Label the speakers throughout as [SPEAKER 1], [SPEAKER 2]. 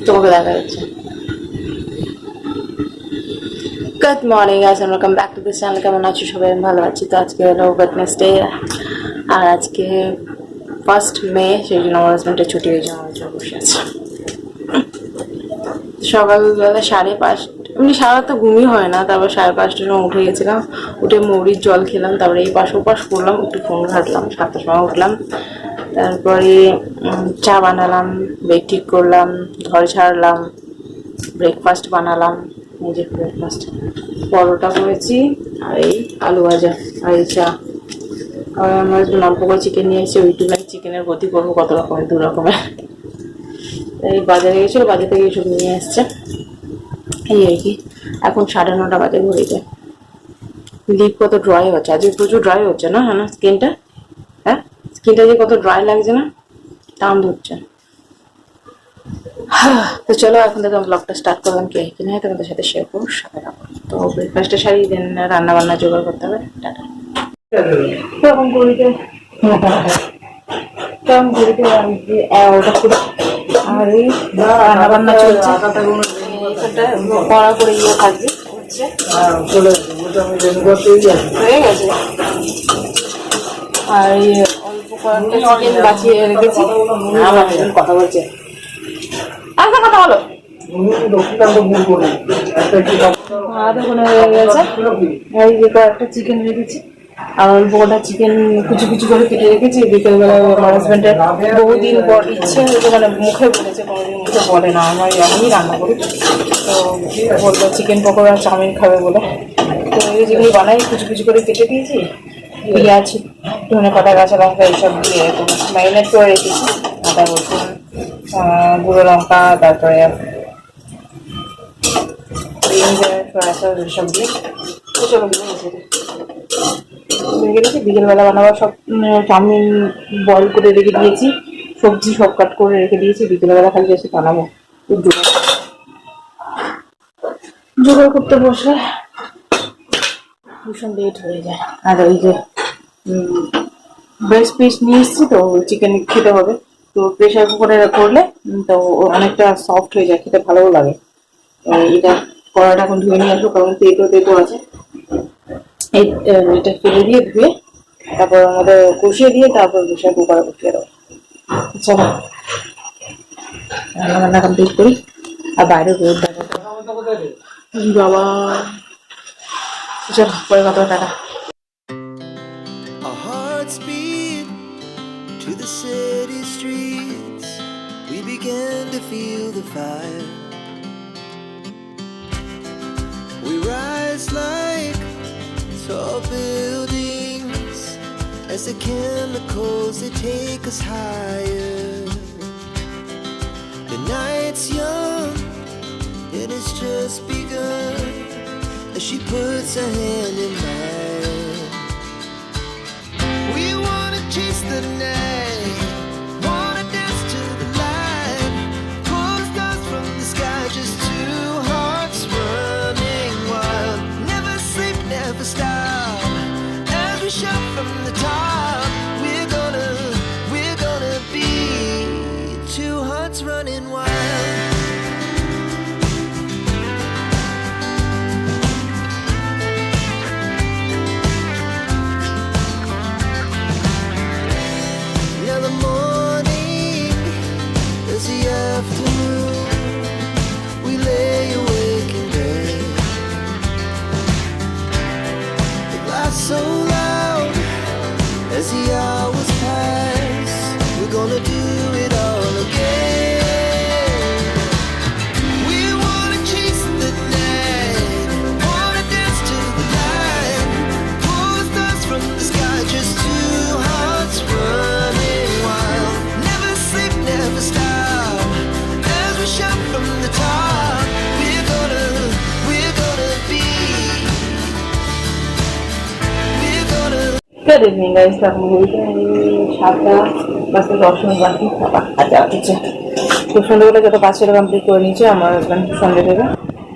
[SPEAKER 1] তোমাকে দেখা যাচ্ছে। Good morning guys, welcome back to this channel. কেমন আছো সবাই? আমি ভালো আছি। তো আজকে হলো ওয়েডনেসডে, আর আজকে 1 মে, সেই জন্য আমার হাজব্যান্ডের ছুটি হয়েছে, আমার জন্য বসে আছে। সকালবেলা 5:30, এমনি সারা তো ঘুমই হয় না, তারপর 5:30টার সময় উঠে গেছিলাম। উঠে মৌরির জল খেলাম, তারপরে এই পাশ ওপাশ করলাম, একটু ফোন ঘাটলাম, 7টার সময় উঠলাম। তারপরে চা বানালাম, বেড ঠিক করলাম, ঘর ছাড়লাম, ব্রেকফাস্ট বানালাম। এই যে ব্রেকফাস্ট, পরোটা করেছি, আর এই আলু ভাজা, আর এই চা। আর আমার অল্প করে চিকেন নিয়ে এসেছি, ওইটুকু চিকেনের গতি করবো কত রকমের, 2 রকমের। এই বাজারে গেছিলো, বাজার থেকে এসব নিয়ে এসছে, এই আর কি। এখন 9:30 বাজে ঘড়িতে। লিপ কত ড্রাই হচ্ছে আজকে, প্রচুর ড্রাই হচ্ছে না? হ্যাঁ না, স্কিনটা, হ্যাঁ স্কিনটা যে কত ড্রাই লাগছে না, টান ধরছে। তো চলো এখন থেকে ব্লগটা স্টার্ট করলাম, কে কিনে তোমাদের সাথে শেয়ার করবো, সাথে রাখবো। তো ব্রেকফাস্টে সারি, দেন রান্না বান্না জোগাড় করতে হবে। টাটা। তখন ঘড়িতে ওটা পুরো, আর এই রান্না বান্না চলছে, পড়া করে ইয়ে থাকবে হয়ে গেছে। আর অল্প কয়েকটা চিকেন বাঁচিয়ে রেখেছি। আমার কথা বলছে, আচ্ছা কথা বলো। ওখানে হয়ে গেছে, এই যে কয়েকটা চিকেন রেখেছি, আর অল্প কটা চিকেন কুচি কুচি করে কেটে রেখেছি। বিকেলবেলা আমার হাজব্যান্ডের বহুদিন পর ইচ্ছে হয়েছে, মানে মুখে বলেছে, কোনোদিন মুখে বলে না, আমি রান্না করি। তো বললো চিকেন পকোড়া চাউমিন খাবে বলে, তো এই যেগুলি বানাই কুচি কুচি করে কেটে দিয়েছি। পেঁয়াজ, ধনে পাতা, কাঁচা লঙ্কা এইসব দিয়ে ম্যারিনেট করে রেখেছি। আদা রসুন, গুঁড়ো লঙ্কা, তারপরে সব দিয়ে রেখে দিয়েছি। বিকেলবেলা বানাবো সব, চাউমিন বয়েল করে রেখে দিয়েছি, সবজি সব কাট করে রেখে দিয়েছি। বিকেলবেলা খালি এসে বানাবো। জোগাড় করতে বসলে ভীষণ লেট হয়ে যায়। আর ওই যে ব্রেস্ট পিস নিয়ে এসেছি, তো চিকেন খেতে হবে, তো প্রেশার কুকারে করলে তো অনেকটা সফট হয়ে যায়, খেতে ভালোও লাগে। এটা কড়াটা এখন ধুয়ে নিয়ে আসবো, কারণ তেতো আছে। এটা ফেলে দিয়ে ধুয়ে তারপর আমাদের কষিয়ে দিয়ে তারপর প্রেশার কুকারে বসিয়ে দেবো। চলো রান্না কমপ্লিট করি। আর বাইরে রোদ দেখা বাবা, চলো পরে কত টাকা।
[SPEAKER 2] To the city streets, we began to feel the fire. We rise like tall buildings as the chemicals they take us higher. The night's young and it's just begun as she puts her hand in mine. We wanna chase the night, wanna dance to the light, pull the stars from the sky, just 2 hearts running wild. Never sleep, never stop, as we shout from the top. We're gonna be 2 hearts running wild. Now the morning is the afternoon, we lay awake in bed. The laughs so loud as the hours pass, we're gonna do it all again. We wanna chase the night, wanna dance to the light, pull the stars from the sky, just 2 hearts running wild. Never sleep, never stop, as we shout from the top. We're gonna be.
[SPEAKER 1] Good evening guys, এখন ঘুরতে 7:10 বাকি। আচ্ছা হচ্ছে তো সন্ধ্যেবেলা যত কাজ ছিল কমপ্লিট করে নিয়েছে আমার হাজব্যান্ড, সন্ধ্যে দেবে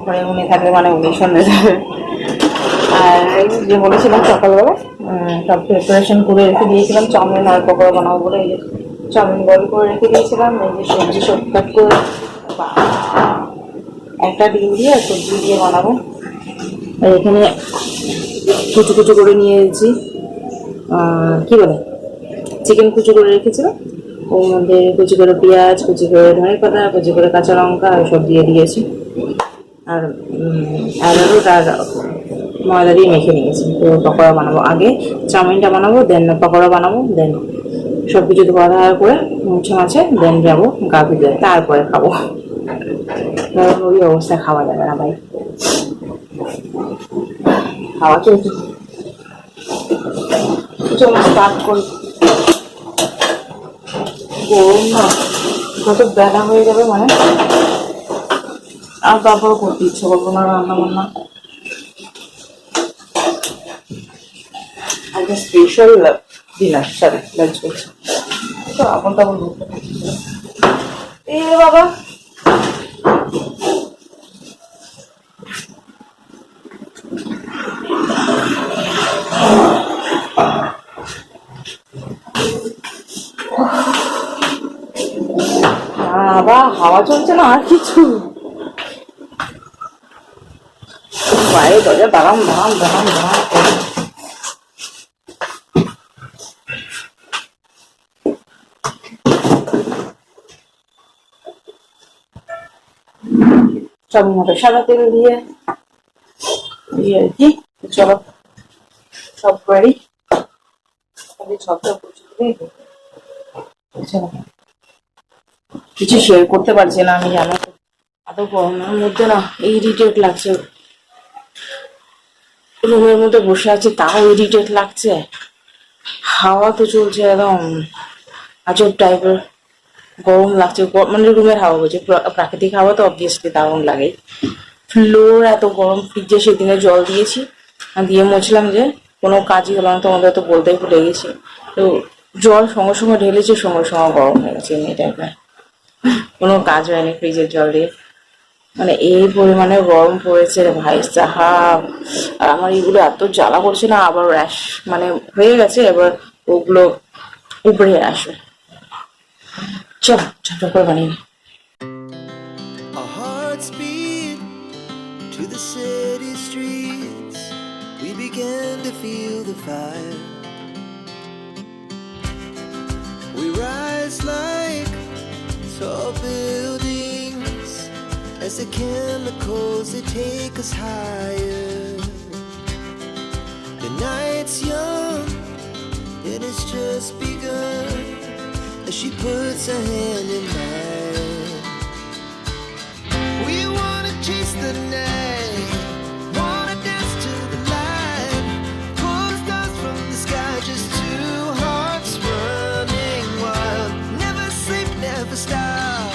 [SPEAKER 1] ঘরে, উনি থাকবে মানে উনি সন্ধ্যে দেবে। আর এই যে বলেছিলাম সকালবেলা সব প্রিপারেশন করে রেখে দিয়েছিলাম, চাউমিন আর পকোড়া বানাবো বলে। এই যে চাউমিন বয়েল করে রেখে দিয়েছিলাম, এই যে সবজি সব কাট করে একটা ডিম দিয়ে সবজি দিয়ে বানাবো। আর এখানে কুচু কুচু করে নিয়ে এসেছি, কি বলে, চিকেন কুচু করে রেখেছিলাম, ওর মধ্যে কুচি করে পেঁয়াজ, কুচি করে ধনে পাতা, কুচি করে কাঁচা লঙ্কা সব দিয়ে দিয়েছি। আর অ্যারারুট আর ময়দা দিয়ে মেখে নিয়েছি। তো পকোড়া বানাবো, আগে চাউমিনটা বানাবো, দেন পকোড়া বানাবো, দেন সব কিছু ধোয়া করে মুছে মাছে দেন যাবো গা ধুতে, তারপরে খাবো। ওই অবস্থায় খাওয়া যাবে না ভাই, খাওয়া চলছে। চলো স্টার্ট করি। গরম না, কত বেলা হয়ে যাবে, মানে আর তারপর করতে ইচ্ছে করবো না রান্না বান্না। আজকে স্পেশাল ডিনার, সরি লাঞ্চ করছি। তো আপন তেমন এই বাবা বাবা, হাওয়া চলছে না আর কিছু, বাইরে দরজা দাঁড়াম দাঁড়াম দাঁড়াম দাঁড়াম করে। সব মতো সাদা তেল দিয়ে আর কি। চলো সব করি, কিছু শেয়ার করতে পারছি না আমি, জানো তো এত গরমের মধ্যে না ইরিটেট লাগছে। রুমের মধ্যে বসে আছি তাও ইরিটেট লাগছে। হাওয়া তো চলছে একদম আজব টাইপের, গরম লাগছে। মানে রুমের হাওয়া বলছে, প্রাকৃতিক হাওয়া তো অবভিয়াসলি দারুণ লাগে। ফ্লোর এত গরম, ফ্রিজে সেদিনে জল দিয়েছি, দিয়ে মুছলাম যে কোনো কাজই হলো না, তোমাদের তো বলতেই ভুলে গেছি। তো জল সঙ্গে সঙ্গে ঢেলেছে, সঙ্গে সঙ্গে গরম হয়ে গেছে এমনি টাইপের, কোনো কাজ হয়নি ফ্রিজের জল দিয়ে। মানে এই পরিমাণে গরম পড়েছে রে ভাই সাহাব। আর আমার এগুলো এত জ্বালা করছে না, আবার র্যাশ মানে হয়ে গেছে, এবার ওগুলো উপরে আসবে। চল ঝটপট করে বানিয়ে নি।
[SPEAKER 2] Our hearts beat to the city streets. We began to feel the fire. We rise like tall buildings as the chemicals they take us higher. The night's young and it's just begun as she puts her hand in mine. We wanna chase the night, wanna dance to the light, pull the stars from the sky, just two hearts running wild. Never sleep, never stop,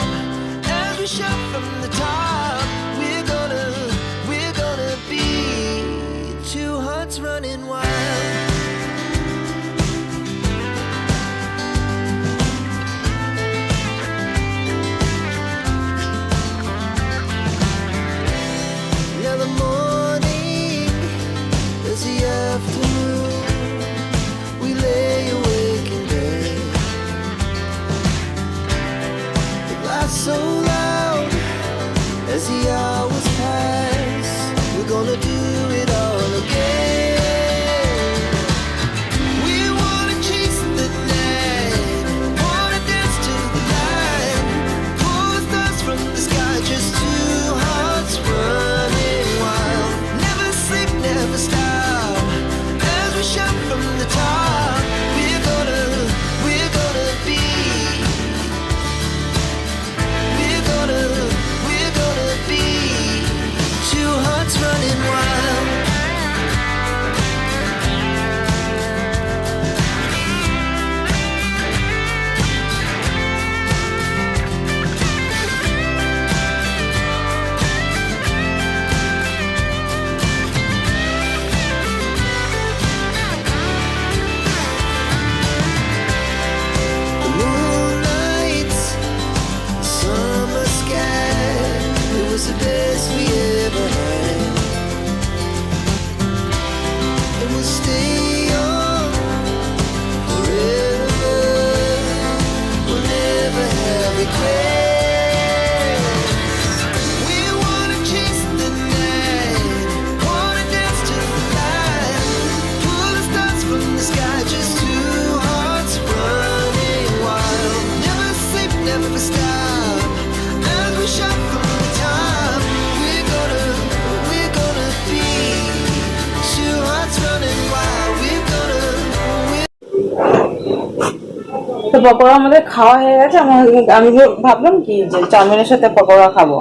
[SPEAKER 2] as we shout from the top. We're gonna be two hearts running wild. Now the morning is the afternoon. We lay awake in bed. The laughs so loud as the hours pass. We're gonna do it all again. We wanna chase the night, wanna dance to the light, pull the stars from the sky, just two hearts running wild. Never sleep, never stop, as we shout from the top. We're gonna be, we're gonna be two hearts running wild. The moonlights, summer sky, it was the best we ever had. And we'll stay young forever, we'll never have regrets. We wanna stop as we shuffle time. We're gonna be two hearts running wild.
[SPEAKER 1] তো পকোড়া আমাদের খাওয়া হয়ে গেছে। আমি ভাবলাম কি যে চাউমিনের সাথে পকোড়া খাবো।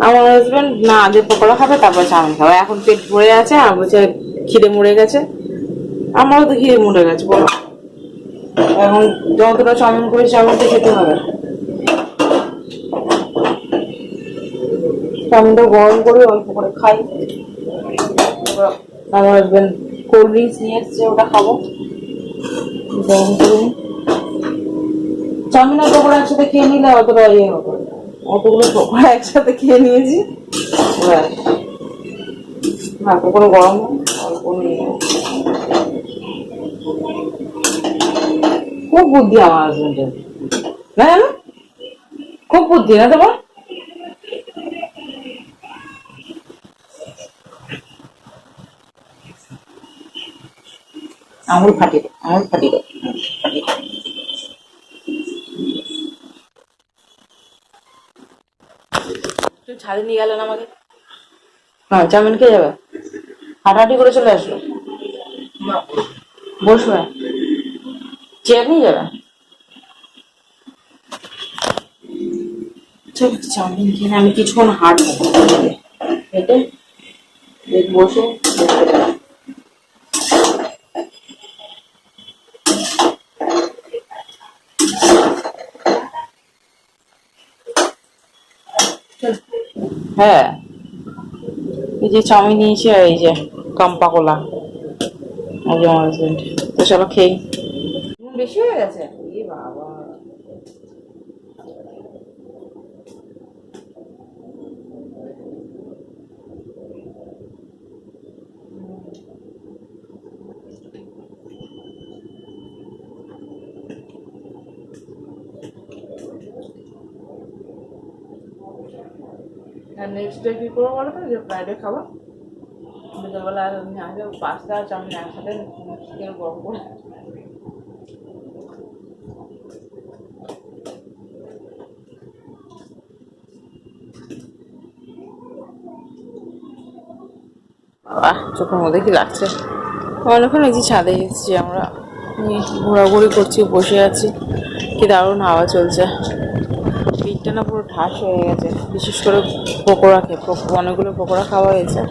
[SPEAKER 1] আমার হাজবেন্ড না আগে পকোড়া খাবে তারপর চাউমিন খাবে। এখন পেট ভরে আছে আর বলছে খিদে মরে গেছে। আমারও তো খিদে মরে গেছে বলো। এখন যতটা চাউমিন করে চাউমিনটা খেতে হবে। চাউমিনটা গরম করে অল্প করে খাই। আমার হাজবেন্ড কোল্ড ড্রিঙ্কস নিয়ে এসছে, ওটা খাবো। গরম করে চাউমিন আর পকোড়া একসাথে খেয়ে নিলে অতটা ইয়ে হবে। অতগুলো পকোড়া একসাথে খেয়ে নিয়েছি। হালকা করে গরম অল্প নিয়ে। খুব বুদ্ধি আমার হাজবেন্ডের, না জানো? খুব বুদ্ধি না তোমার? আঙুল ফাটিয়ে দে, আঙুল ফাটিয়ে দে, ফাটিয়ে দে। তুই ছাদে নিয়ে গেলেন আমাকে। হ্যাঁ, চাউমিন খেয়ে যাবে। হাঁটাহাঁটি করে চলে আসলো। বসবে, চেয়ার নিয়ে যাবে। চল চাউমিন খেয়ে আমি কিছুক্ষণ হাঁটবো, হেঁটে বসে দেখতে যাবো। হ্যাঁ, এই যে চাউমিন নিয়েছি আর এই যে কাম্পা কোলা, এই যে আমার হাজবেন্ড। তো চলো খেয়ে। বেশি হয়ে গেছে এ বাবা। আর নেক্সট ডে কি করবো বলো তো, যে ফ্রাইডে খাবো বিকেলবেলা আসবে পাস্তা আর চাউমিন একসাথে চিকেন গরম করে। চোখের মধ্যে কি লাগছে। অনেকক্ষণ এই যে ছাদে এসেছি আমরা, ঘোরাঘুরি করছি, বসে আছি। কি দারুণ হাওয়া চলছে। পিঠটা না পুরো ঠাস হয়ে গেছে, বিশেষ করে পকোড়া খেয়ে। অনেকগুলো পকোড়া খাওয়া হয়েছে,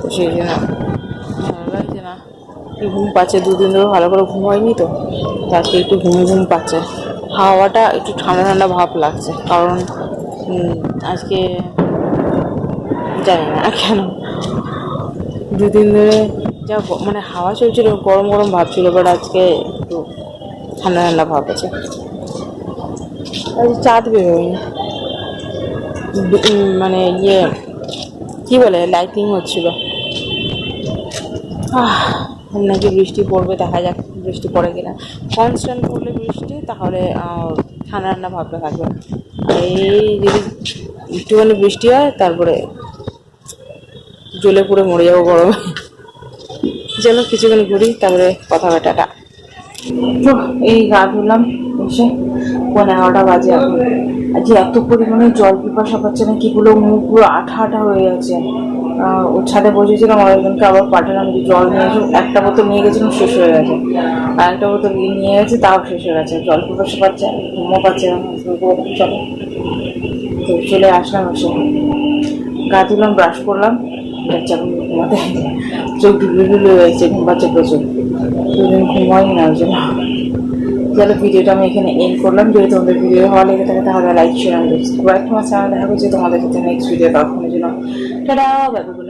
[SPEAKER 1] তো সেই জন্য ভালো লাগছে না। ঘুম পাচ্ছে, দুদিন ধরে ভালো করে ঘুম হয়নি তো, আজকে একটু ঘুম পাচ্ছে। হাওয়াটা একটু ঠান্ডা ঠান্ডা ভাব লাগছে, কারণ আজকে জানি না কেন দুদিন ধরে যা মানে হাওয়া চলছিল, গরম গরম ভাব ছিল, বাট আজকে একটু ঠান্ডা ঠান্ডা ভাব আছে। চাঁদ বেরোয়নি, মানে ইয়ে কি বলে লাইটিং হচ্ছিল। নাকি বৃষ্টি পড়বে, দেখা যাক বৃষ্টি পড়ে কিনা। কনস্ট্যান্ট পড়লে বৃষ্টি, তাহলে ঠান্ডা ঠান্ডা ভাবটা থাকবে। এই যদি একটুখানি বৃষ্টি হয়, তারপরে জ্বলে পুড়ে মরে যাবো গরমে। চলো কিছুক্ষণ ঘুরি, তারপরে কথা হবে, টাটা। তো এই গা ধুলাম এসে 11:30 বাজে এখন। আজকে এত পরিমাণে জল পিপাসা পাচ্ছে না, কিগুলো মুখ পুরো আঠা আঠা হয়ে গেছে। ওর ছাদে বসেছিলাম, আরেকজনকে আবার পাঠালাম যে জল নিয়ে এসে। একটা বোতল নিয়ে গেছিলাম, শেষ হয়ে গেছে। আর একটা বোতল নিয়ে গেছি, তাও শেষ হয়ে গেছে। জল পিপাসা পাচ্ছে, ঘুমও পাচ্ছে না। চলো, তো চলে আসলাম। এসে গা ধুলাম, ব্রাশ করলাম, যাচ্ছে এখন ঘুমাতে। চোখ ঢুলে ঢুলে হয়েছে, ঘুম পাচ্ছে প্রচুর। দুদিন ঘুম হয়নি না, ওই জন্য। চলো ভিডিওটা আমি এখানে এন্ড করলাম। যদি তোমাদের ভিডিও ভালো লেগে থাকে তাহলে লাইক শেয়ার সাবস্ক্রাইব। তোমার চ্যানেল দেখা করছি তোমাদের সাথে নেক্সট ভিডিও। তখনের জন্য টাটা, বাই বাই।